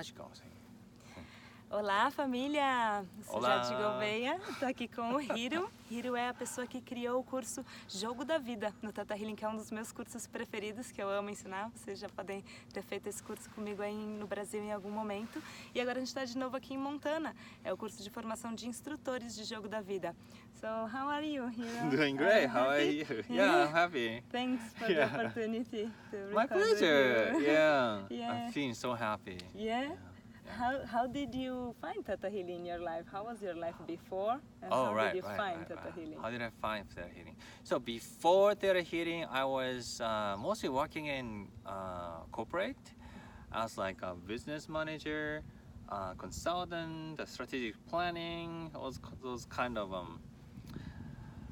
mágica, assim. Olá, família! Sou Olá. Jade Gouveia, estou aqui com o Hiro. Hiro é a pessoa que criou o curso Jogo da Vida no Tata Healing, que é um dos meus cursos preferidos, que eu amo ensinar. Vocês já podem ter feito esse curso comigo aí no Brasil em algum momento. E agora a gente está de novo aqui em Montana. É o curso de formação de instrutores de Jogo da Vida. So, how are you, Hiro? Doing great. How are you? Yeah, I'm happy. Thanks for the opportunity to My record with pleasure. you. Yeah. Yeah. I'm feeling so happy. Yeah? How did you find Theta Healing in your life? How was your life before? And how did you find Theta Healing? How did I find Theta Healing? So before Theta Healing, I was mostly working in corporate. I was like a business manager, consultant, strategic planning, those kind of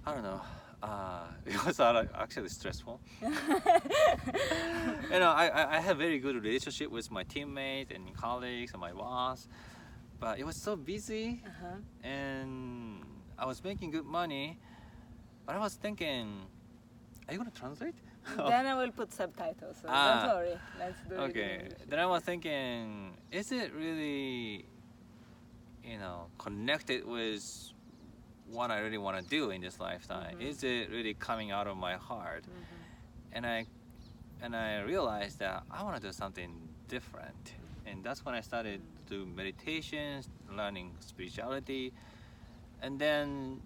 I don't know. It was actually stressful. I had very good relationship with my teammates and colleagues and my boss, but it was so busy, and I was making good money, but I was thinking, are you gonna translate? Then I will put subtitles, so don't worry. Let's do it. Okay. Then I was thinking, is it really, connected with what I really want to do in this lifetime? Is it really coming out of my heart? And I realized that I want to do something different, and that's when I started to do meditations, learning spirituality, and then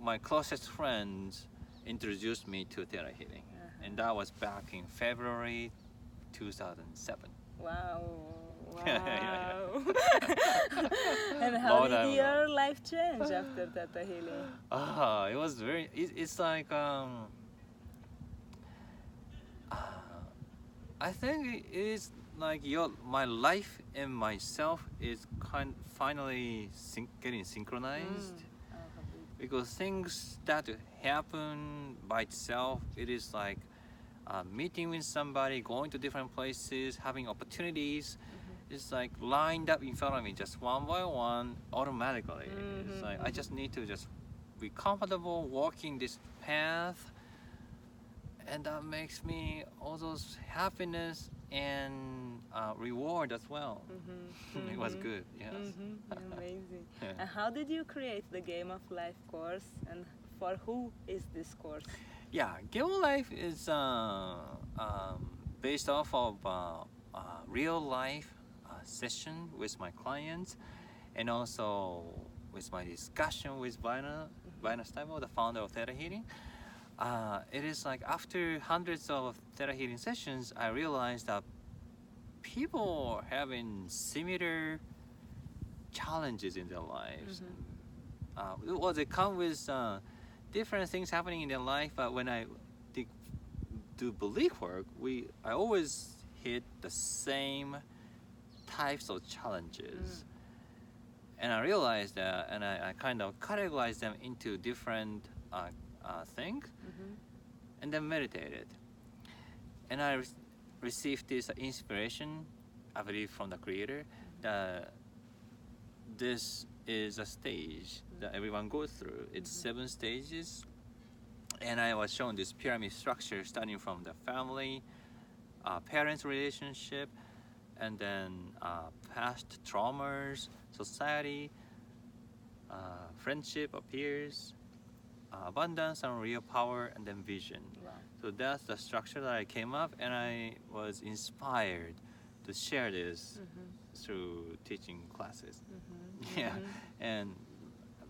my closest friends introduced me to Theta Healing, and that was back in February 2007. Wow. Yeah. And how did your life change after Theta Healing? It was very, it's like, I think it is like my life and myself is finally getting synchronized, because things that happen by itself, it is like meeting with somebody, going to different places, having opportunities. It's like lined up in front of me, just one by one, automatically. It's like I just need to just be comfortable walking this path, and that makes me all those happiness and reward as well. It was good. Yes. Amazing. And how did you create the Game of Life course, and for who is this course? Yeah, Game of Life is based off of real life session with my clients, and also with my discussion with Vaina Stable, the founder of Theta Healing. It is like after hundreds of Theta Healing sessions, I realized that people are having similar challenges in their lives. Well, they come with different things happening in their life, but when I do belief work, I always hit the same types of challenges. And I realized that, and I kind of categorized them into different things, and then meditated. And I received this inspiration, I believe, from the Creator, that this is a stage that everyone goes through. It's 7 stages, and I was shown this pyramid structure starting from the family, parents' relationship, and then past traumas, society, friendship of peers, abundance and real power, and then vision. Wow. So that's the structure that I came up, and I was inspired to share this through teaching classes. Yeah, and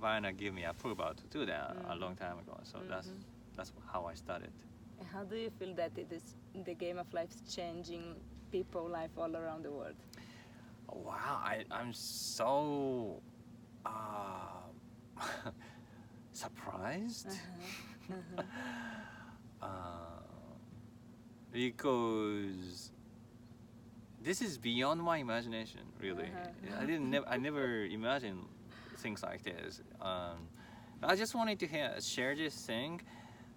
Vaina gave me approval to do that a long time ago. So that's how I started. And how do you feel that the Game of Life is changing people's life all around the world? Wow, I'm so surprised. Because this is beyond my imagination, really. I never imagined things like this. I just wanted to share this thing.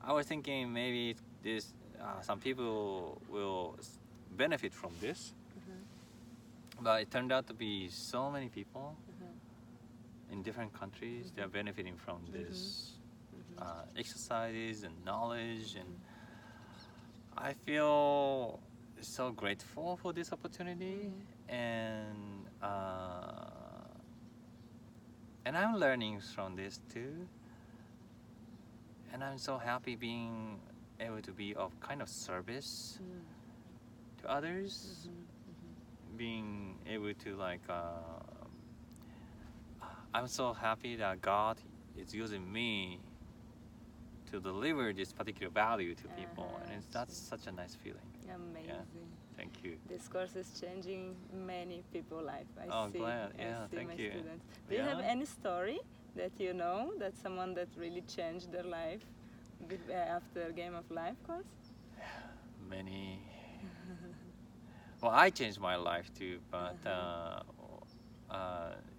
I was thinking maybe this some people will benefit from this, but it turned out to be so many people in different countries. They are benefiting from this exercises and knowledge, and I feel so grateful for this opportunity. And and I'm learning from this too. And I'm so happy being able to be of kind of service to others, being able to like. I'm so happy that God is using me to deliver this particular value to people, and that's such a nice feeling. Amazing. Yeah. Thank you. This course is changing many people's life. Oh, glad. Yeah, I see thank my you. students. Do you have any story that you know that someone that really changed their life after Game of Life course? Many. Well, I changed my life too, but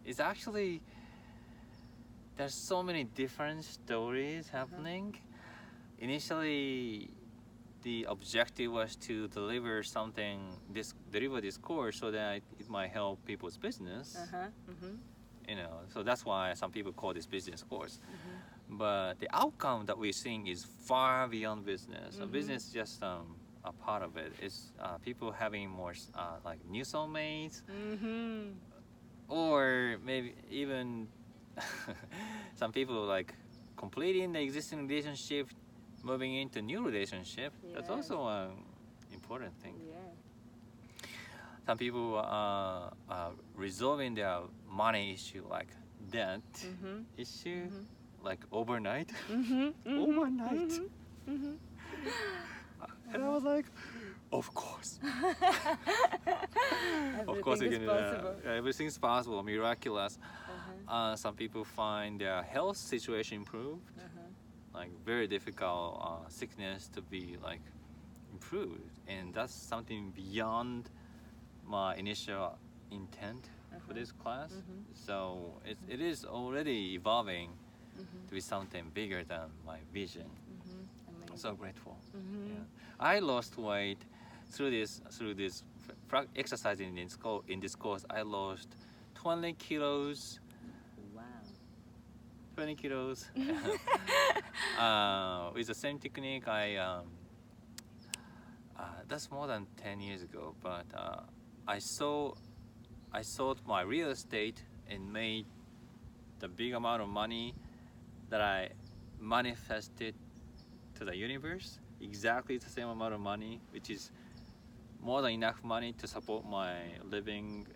it's actually there's so many different stories happening. Initially, the objective was to deliver this course so that it might help people's business. You know, so that's why some people call this business course. But the outcome that we're seeing is far beyond business. So business is just a part of it. It's people having more like new soulmates, or maybe even some people like completing the existing relationship, moving into new relationship. That's also an important thing. Some people resolving their money issue, like debt issue, like overnight. Overnight. And I was like, of course. Of course, you can do that. Everything's possible, miraculous. Some people find their health situation improved, like very difficult sickness to be like improved, and that's something beyond my initial intent for this class. So it is already evolving to be something bigger than my vision. I'm so grateful. Yeah. I lost weight through this exercising in this course. I lost 20 kilos. Wow. 20 kilos. With the same technique, that's more than 10 years ago. But I sold my real estate and made the big amount of money that I manifested to the universe. Exactly the same amount of money, which is more than enough money to support my living.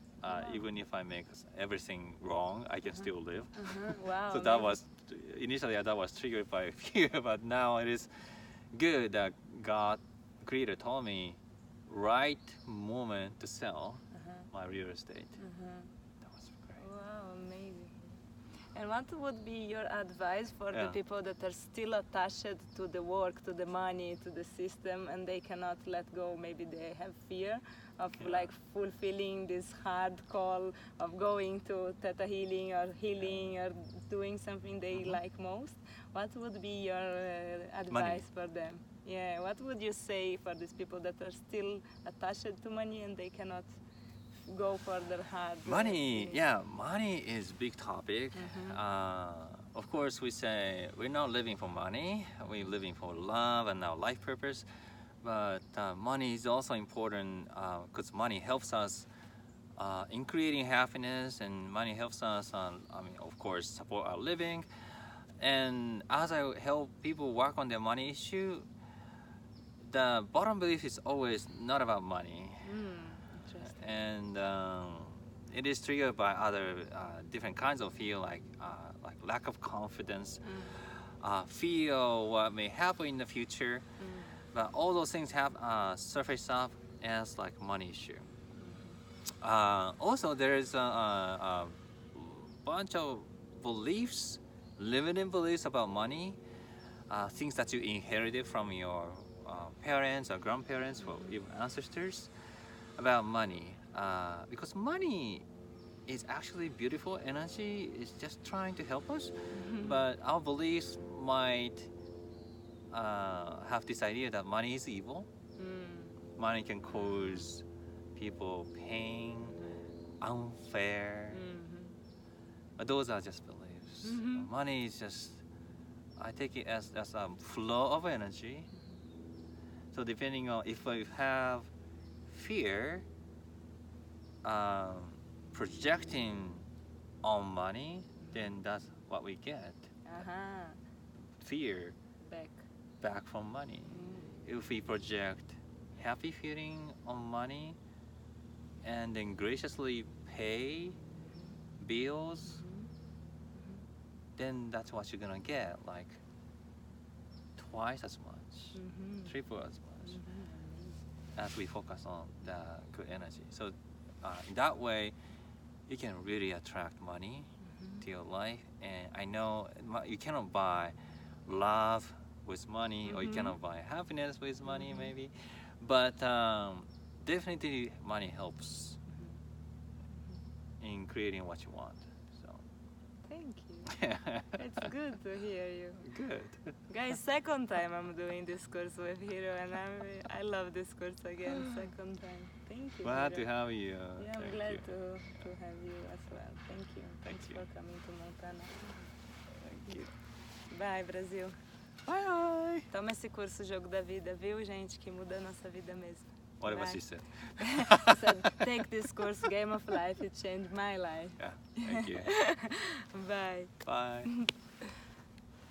Even if I make everything wrong, I can still live. Wow. So that was initially that was triggered by fear, but now it is good that God, Creator, told me right moment to sell my real estate. That was great. Wow, amazing. And what would be your advice for the people that are still attached to the work, to the money, to the system, and they cannot let go? Maybe they have fear of like fulfilling this hard call of going to Theta Healing or healing or doing something they like most. What would be your advice for them? Yeah, what would you say for these people that are still attached to money and they cannot go further hard? Money, money is big topic. Of course, we say we're not living for money. We're living for love and our life purpose. But money is also important because money helps us in creating happiness, and money helps us, of course, support our living. And as I help people work on their money issue, the bottom belief is always not about money. And it is triggered by other different kinds of fear, like lack of confidence, fear of what may happen in the future. But all those things have surfaced up as like money issue. Also, there is a bunch of beliefs, limiting beliefs about money, things that you inherited from your parents or grandparents or even ancestors about money. Because money is actually beautiful energy. It's just trying to help us. But our beliefs might have this idea that money is evil. Money can cause people pain, unfair. But those are just beliefs. Money is just, I take it as a flow of energy. So depending on if we have fear, projecting on money, then that's what we get. Uh-huh. Fear Back. back from money. If we project happy feeling on money and then graciously pay bills, then that's what you're gonna get, like twice as much, triple as much, as we focus on the good energy. So in that way, you can really attract money to your life. And I know you cannot buy love with money, or you cannot buy happiness with money, maybe, but definitely money helps in creating what you want. So Thank you. It's good to hear you. good. Guys, second time I'm doing this course with Hiro, and I love this course again. Second time. Thank you. Glad to Hiro. have you. Yeah, I'm Thank glad you. to have you as well. Thank you. Thanks you. for coming to Montana. Thank you. Bye, Brasil. Bye bye. Toma esse curso Jogo da Vida, viu, gente? Que muda a nossa vida mesmo. Whatever Bye. she said. She said, take this course, Game of Life. It changed my life. Yeah. Thank you. Bye. Bye.